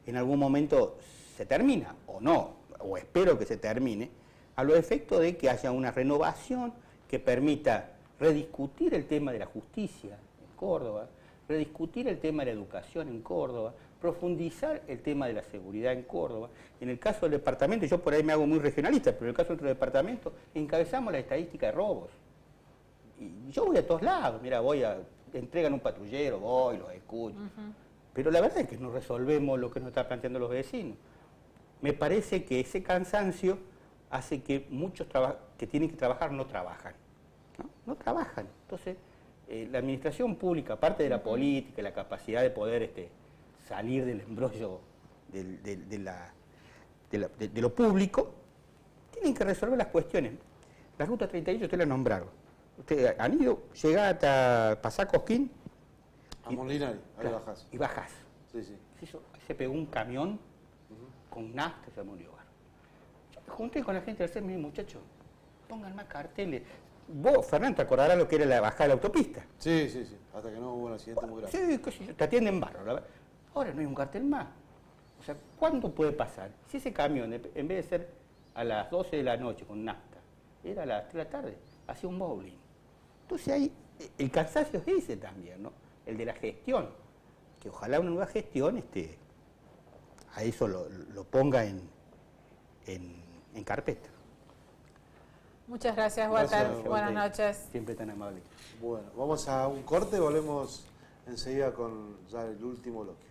en algún momento se termina, o no, o espero que se termine, a los efectos de que haya una renovación que permita rediscutir el tema de la justicia en Córdoba, rediscutir el tema de la educación en Córdoba, profundizar el tema de la seguridad en Córdoba. En el caso del departamento, yo por ahí me hago muy regionalista, pero en el caso de nuestro departamento, encabezamos la estadística de robos. Y yo voy a todos lados, mira, entregan un patrullero, voy, los escucho. Pero la verdad es que no resolvemos lo que nos están planteando los vecinos. Me parece que ese cansancio hace que muchos que tienen que trabajar no trabajan. No trabajan. Entonces, la administración pública, aparte de la política, la capacidad de poder salir del embrollo de lo público, tienen que resolver las cuestiones. La Ruta 38 usted la nombraron. Ustedes han ido, llega hasta pasar Cosquín. A Molinari, ahí claro, bajás. Y bajás. Sí, sí. Se pegó un camión con nafta y se murió. Yo me junté con la gente del CERMI, muchachos, pongan más carteles. Vos, Fernando, te acordarás lo que era la bajada de la autopista. Sí, sí, sí. Hasta que no hubo un accidente muy grave. Sí, qué sé yo, te atienden bárbaro. Ahora no hay un cartel más. O sea, ¿cuándo puede pasar? Si ese camión, en vez de ser a las 12 de la noche con nafta, era a las 3 de la tarde, hacía un bowling. Entonces el cansancio es ese también, ¿no? El de la gestión. Que ojalá una nueva gestión a eso lo ponga en carpeta. Muchas gracias, Walter. Gracias, Buenas noches. Siempre tan amable. Bueno, vamos a un corte, volvemos enseguida con ya el último bloque.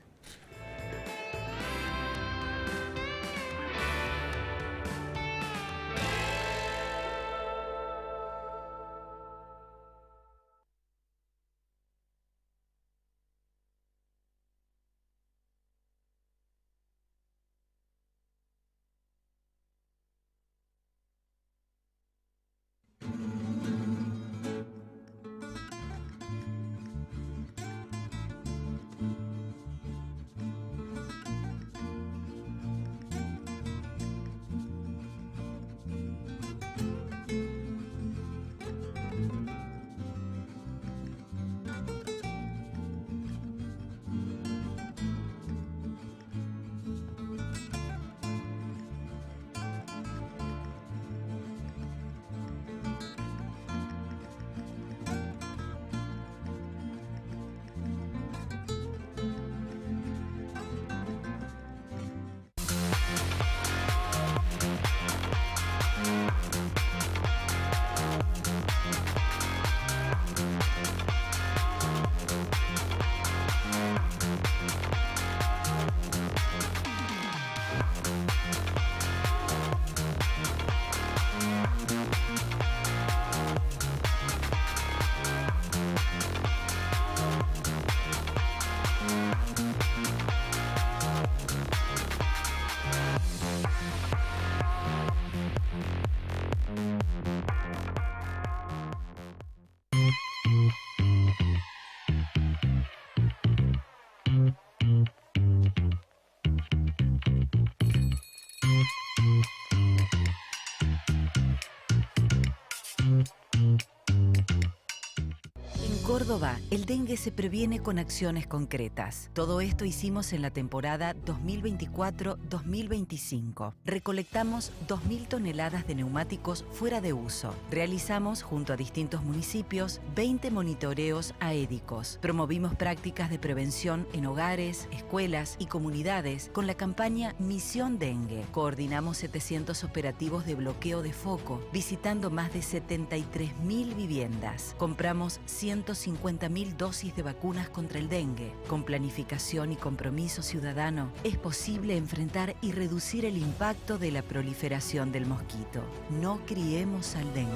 En Córdoba, el dengue se previene con acciones concretas. Todo esto hicimos en la temporada 2024-2025. Recolectamos 2.000 toneladas de neumáticos fuera de uso. Realizamos, junto a distintos municipios, 20 monitoreos aédicos. Promovimos prácticas de prevención en hogares, escuelas y comunidades con la campaña Misión Dengue. Coordinamos 700 operativos de bloqueo de foco, visitando más de 73.000 viviendas. Compramos 150.000 dosis de vacunas contra el dengue. Con planificación y compromiso ciudadano, es posible enfrentar y reducir el impacto de la proliferación del mosquito. No criemos al dengue.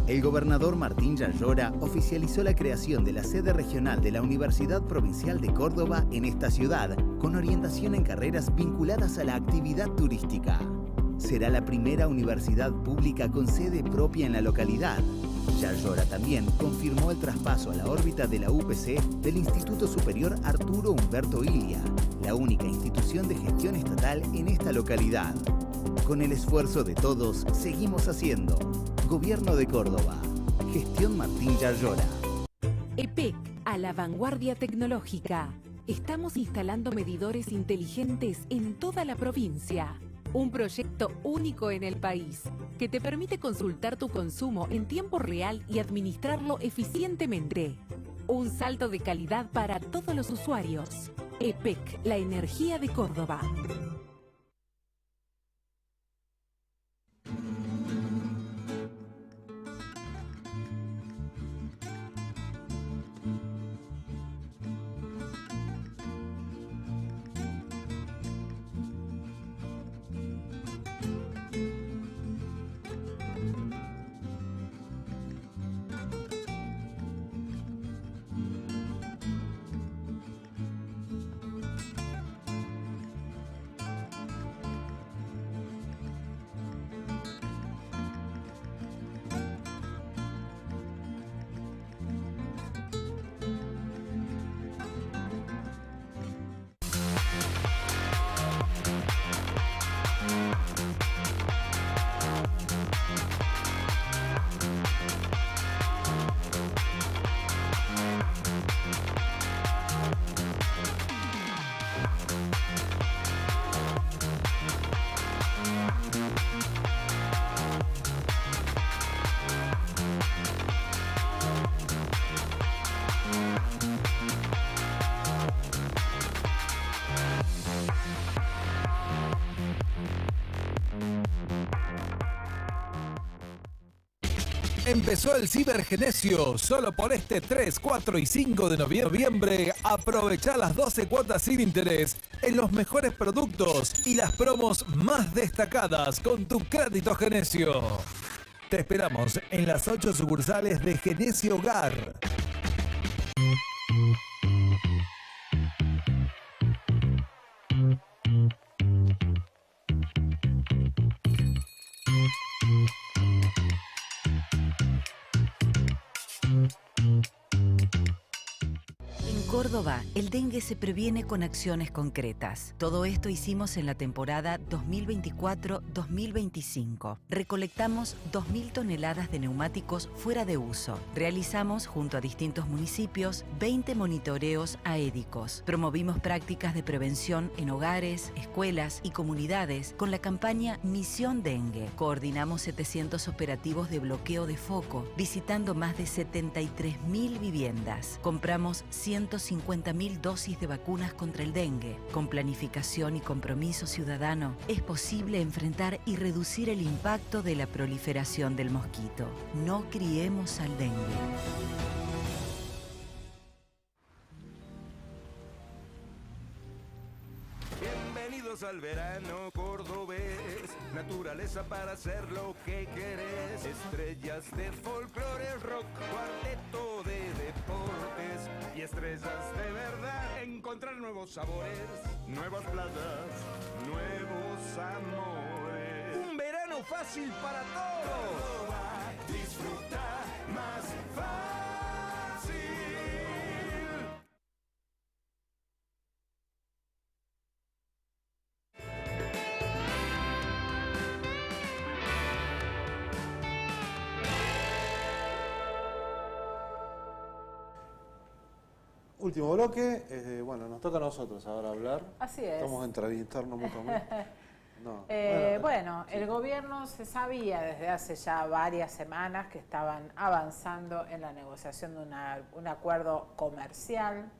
El gobernador Martín Yayora oficializó la creación de la sede regional de la Universidad Provincial de Córdoba en esta ciudad, con orientación en carreras vinculadas a la actividad turística. Será la primera universidad pública con sede propia en la localidad. Yayora también confirmó el traspaso a la órbita de la UPC del Instituto Superior Arturo Humberto Ilia, la única institución de gestión estatal en esta localidad. Con el esfuerzo de todos, seguimos haciendo. Gobierno de Córdoba. Gestión Martín Yayora. EPEC, a la vanguardia tecnológica. Estamos instalando medidores inteligentes en toda la provincia. Un proyecto único en el país, que te permite consultar tu consumo en tiempo real y administrarlo eficientemente. Un salto de calidad para todos los usuarios. EPEC, la energía de Córdoba. Empezó el Cibergenesio, solo por este 3, 4 y 5 de noviembre. Aprovecha las 12 cuotas sin interés en los mejores productos y las promos más destacadas con tu crédito Genesio. Te esperamos en las 8 sucursales de Genesio Hogar. En Córdoba, el dengue se previene con acciones concretas. Todo esto hicimos en la temporada 2024-2025. Recolectamos 2.000 toneladas de neumáticos fuera de uso. Realizamos, junto a distintos municipios, 20 monitoreos aédicos. Promovimos prácticas de prevención en hogares, escuelas y comunidades con la campaña Misión Dengue. Coordinamos 700 operativos de bloqueo de foco, visitando más de 73.000 viviendas. Compramos 150.000 dosis de vacunas contra el dengue. Con planificación y compromiso ciudadano, es posible enfrentar y reducir el impacto de la proliferación del mosquito. No criemos al dengue. Bienvenidos al verano cordobés, naturaleza para hacer lo que querés, estrellas de folclore, rock, cuarteto de deportes y estrellas de verdad. Encontrar nuevos sabores, nuevas playas, nuevos amores. Un verano fácil para todos. Disfruta más fácil. Último bloque, bueno, nos toca a nosotros ahora hablar. Así es. Vamos a entrevistarnos mutuamente. No. Bueno, el gobierno se sabía desde hace ya varias semanas que estaban avanzando en la negociación de un acuerdo comercial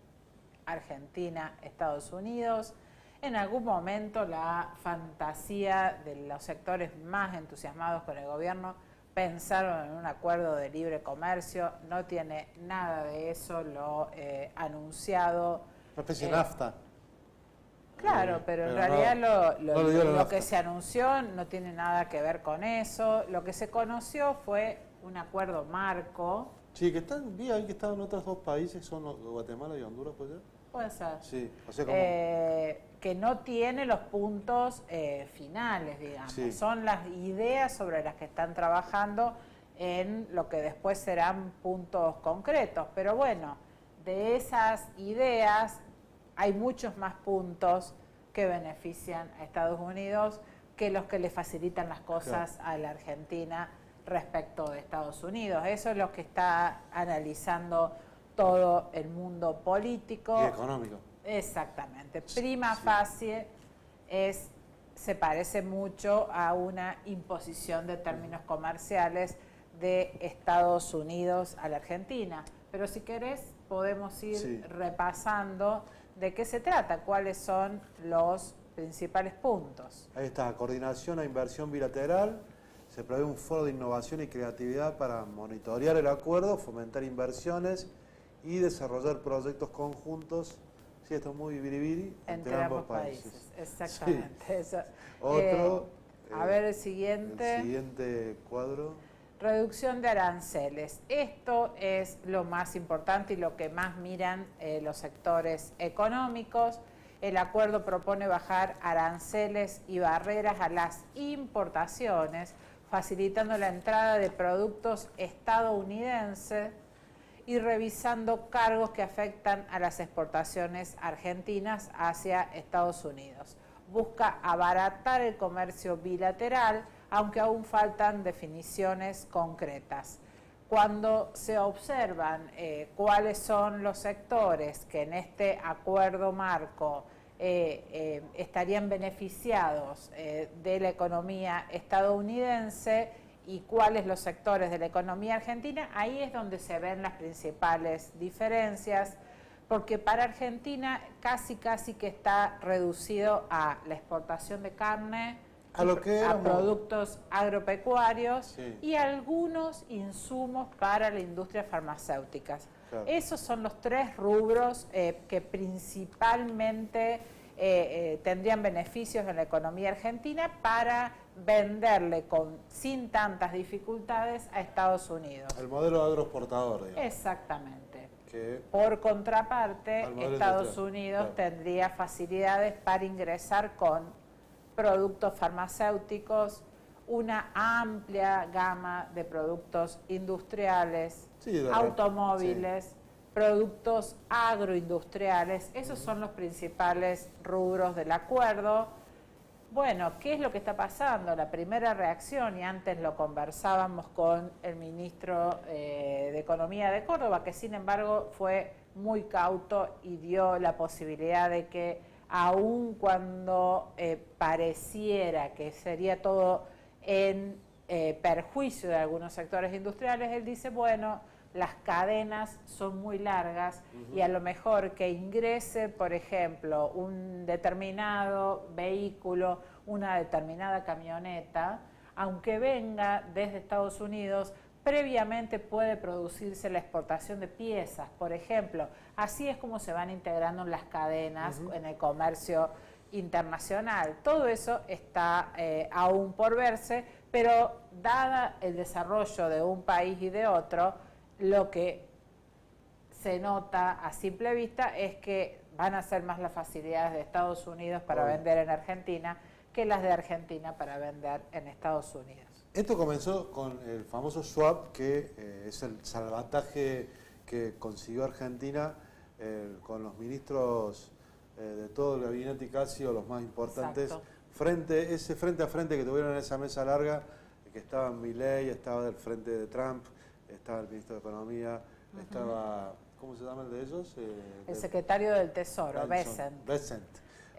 Argentina-Estados Unidos. En algún momento la fantasía de los sectores más entusiasmados con el gobierno pensaron en un acuerdo de libre comercio, no tiene nada de eso, lo anunciado. Una especie de NAFTA. Claro, pero en realidad lo que se anunció no tiene nada que ver con eso. Lo que se conoció fue un acuerdo marco. Sí, que vi ahí que estaban otros dos países, son Guatemala y Honduras, ¿puede ser? Puede ser. Sí, o sea, como... que no tiene los puntos finales, digamos. Sí. Son las ideas sobre las que están trabajando en lo que después serán puntos concretos. Pero bueno, de esas ideas hay muchos más puntos que benefician a Estados Unidos que los que le facilitan las cosas a la Argentina respecto de Estados Unidos. Eso es lo que está analizando todo el mundo político. Y económico. Exactamente. Prima facie se parece mucho a una imposición de términos comerciales de Estados Unidos a la Argentina. Pero si querés podemos ir repasando de qué se trata, cuáles son los principales puntos. Ahí está, coordinación e inversión bilateral. Se prevé un foro de innovación y creatividad para monitorear el acuerdo, fomentar inversiones y desarrollar proyectos conjuntos. Sí, esto es muy biribiri entre ambos países. Exactamente. Sí. Eso. Otro. A ver el siguiente. El siguiente cuadro. Reducción de aranceles. Esto es lo más importante y lo que más miran los sectores económicos. El acuerdo propone bajar aranceles y barreras a las importaciones, facilitando la entrada de productos estadounidenses y revisando cargos que afectan a las exportaciones argentinas hacia Estados Unidos. Busca abaratar el comercio bilateral, aunque aún faltan definiciones concretas. Cuando se observan cuáles son los sectores que en este acuerdo marco estarían beneficiados de la economía estadounidense y cuáles los sectores de la economía argentina, ahí es donde se ven las principales diferencias, porque para Argentina casi que está reducido a la exportación de carne, a productos agropecuarios y algunos insumos para la industria farmacéutica. Claro. Esos son los tres rubros que principalmente tendrían beneficios en la economía argentina para venderle sin tantas dificultades a Estados Unidos. El modelo agroexportador, digamos. Exactamente. Por contraparte, Estados Unidos tendría facilidades para ingresar con productos farmacéuticos, una amplia gama de productos industriales, automóviles, productos agroindustriales. Esos son los principales rubros del acuerdo. Bueno, ¿qué es lo que está pasando? La primera reacción, y antes lo conversábamos con el ministro de Economía de Córdoba, que sin embargo fue muy cauto y dio la posibilidad de que aun cuando pareciera que sería todo en perjuicio de algunos sectores industriales, él dice, bueno, las cadenas son muy largas y a lo mejor que ingrese, por ejemplo, un determinado vehículo, una determinada camioneta, aunque venga desde Estados Unidos, previamente puede producirse la exportación de piezas, por ejemplo. Así es como se van integrando las cadenas en el comercio internacional. Todo eso está aún por verse, pero dada el desarrollo de un país y de otro, lo que se nota a simple vista es que van a ser más las facilidades de Estados Unidos para vender en Argentina que las de Argentina para vender en Estados Unidos. Esto comenzó con el famoso swap, que es el salvataje que consiguió Argentina con los ministros de todo el gabinete casi, o los más importantes, ese frente a frente que tuvieron en esa mesa larga, que estaba Milei, estaba del frente de Trump, estaba el ministro de Economía, estaba, ¿cómo se llama el de ellos? El secretario del Tesoro, Bessent.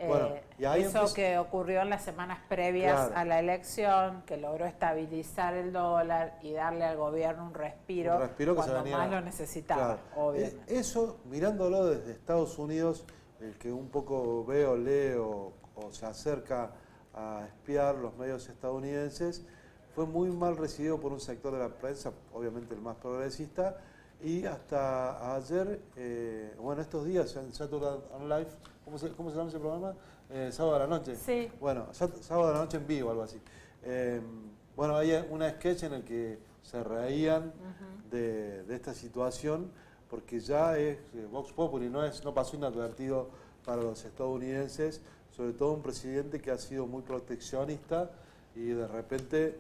Bueno, y ahí eso que ocurrió en las semanas previas a la elección, que logró estabilizar el dólar y darle al gobierno un respiro cuando más lo necesitaba, obviamente. Eso, mirándolo desde Estados Unidos, el que un poco ve o lee o se acerca a espiar los medios estadounidenses, fue muy mal recibido por un sector de la prensa, obviamente el más progresista, y hasta ayer, bueno, estos días en Saturday Night Live, ¿cómo se llama ese programa? Sábado a la noche. Sí. Bueno, sábado a la noche en vivo, algo así. Bueno, hay una sketch en el que se reían de esta situación, porque ya es Vox Populi, no pasó inadvertido para los estadounidenses, sobre todo un presidente que ha sido muy proteccionista y de repente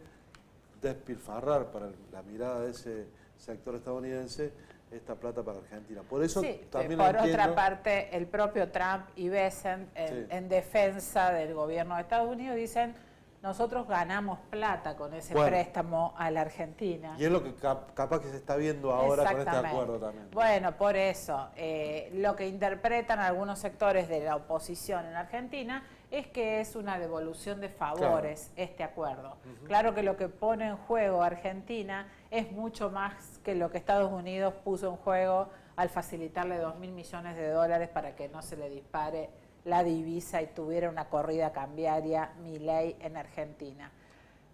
despilfarrar para la mirada de ese sector estadounidense esta plata para Argentina. Por eso también por otra parte, el propio Trump y Bessent, en defensa del gobierno de Estados Unidos, dicen: nosotros ganamos plata con ese préstamo a la Argentina. Y es lo que capaz que se está viendo ahora con este acuerdo también. Bueno, por eso, lo que interpretan algunos sectores de la oposición en Argentina es que es una devolución de favores este acuerdo. Claro que lo que pone en juego Argentina es mucho más que lo que Estados Unidos puso en juego al facilitarle 2.000 millones de dólares para que no se le dispare la divisa y tuviera una corrida cambiaria Milei en Argentina.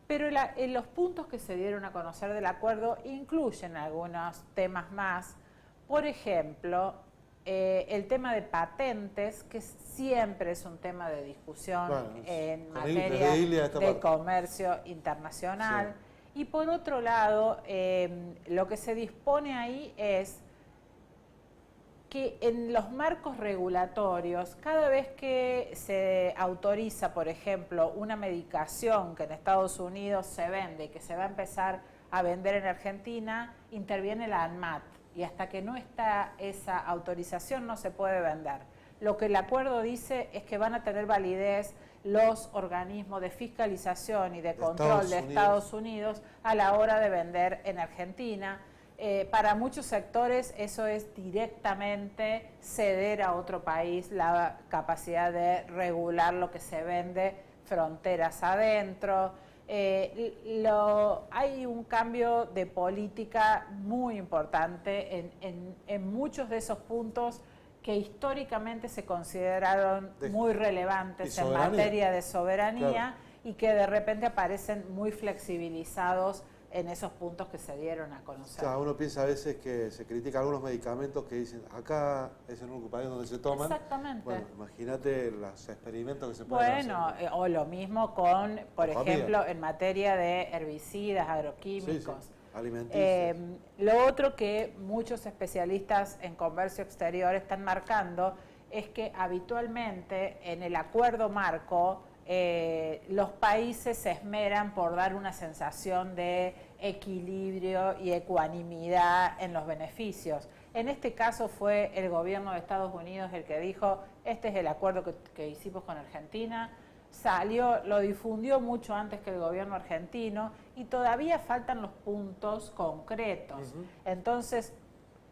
Pero en los puntos que se dieron a conocer del acuerdo incluyen algunos temas más. Por ejemplo, el tema de patentes, que siempre es un tema de discusión en materia de comercio internacional. Y por otro lado, lo que se dispone ahí es que en los marcos regulatorios, cada vez que se autoriza, por ejemplo, una medicación que en Estados Unidos se vende y que se va a empezar a vender en Argentina, interviene la ANMAT, y hasta que no está esa autorización no se puede vender. Lo que el acuerdo dice es que van a tener validez los organismos de fiscalización y de control de Estados Unidos a la hora de vender en Argentina. Para muchos sectores eso es directamente ceder a otro país la capacidad de regular lo que se vende fronteras adentro. Hay un cambio de política muy importante en muchos de esos puntos que históricamente se consideraron muy relevantes en materia de soberanía y que de repente aparecen muy flexibilizados en esos puntos que se dieron a conocer. Claro, uno piensa a veces que se critica algunos medicamentos que dicen, acá es el único país donde se toman. Exactamente. Bueno, imagínate los experimentos que se pueden hacer. O lo mismo con, por ejemplo, en materia de herbicidas, agroquímicos. Alimenticios. Lo otro que muchos especialistas en comercio exterior están marcando es que habitualmente en el acuerdo marco los países se esmeran por dar una sensación de equilibrio y ecuanimidad en los beneficios. En este caso fue el gobierno de Estados Unidos el que dijo: este es el acuerdo que hicimos con Argentina. Salió, lo difundió mucho antes que el gobierno argentino y todavía faltan los puntos concretos. Entonces,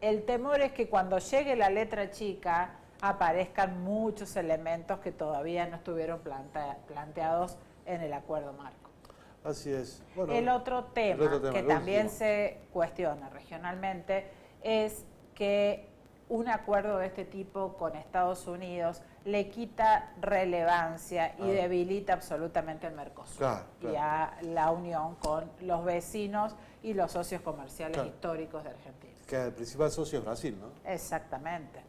el temor es que cuando llegue la letra chica aparezcan muchos elementos que todavía no estuvieron planteados en el acuerdo marco. Así es. Bueno, el otro tema que también se cuestiona regionalmente es que un acuerdo de este tipo con Estados Unidos le quita relevancia y debilita absolutamente el Mercosur y a la unión con los vecinos y los socios comerciales históricos de Argentina. Que el principal socio es Brasil, ¿no? Exactamente.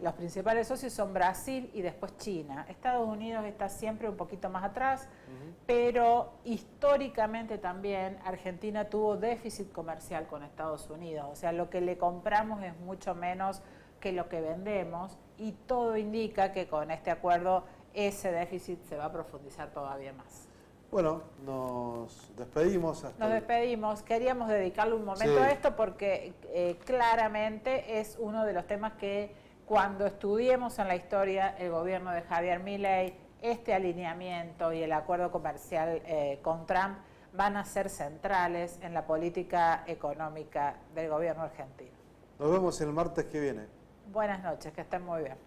Los principales socios son Brasil y después China. Estados Unidos está siempre un poquito más atrás, pero históricamente también Argentina tuvo déficit comercial con Estados Unidos. O sea, lo que le compramos es mucho menos que lo que vendemos y todo indica que con este acuerdo ese déficit se va a profundizar todavía más. Bueno, nos despedimos. Nos despedimos. Queríamos dedicarle un momento a esto porque claramente es uno de los temas que cuando estudiemos en la historia el gobierno de Javier Milei, este alineamiento y el acuerdo comercial con Trump van a ser centrales en la política económica del gobierno argentino. Nos vemos el martes que viene. Buenas noches, que estén muy bien.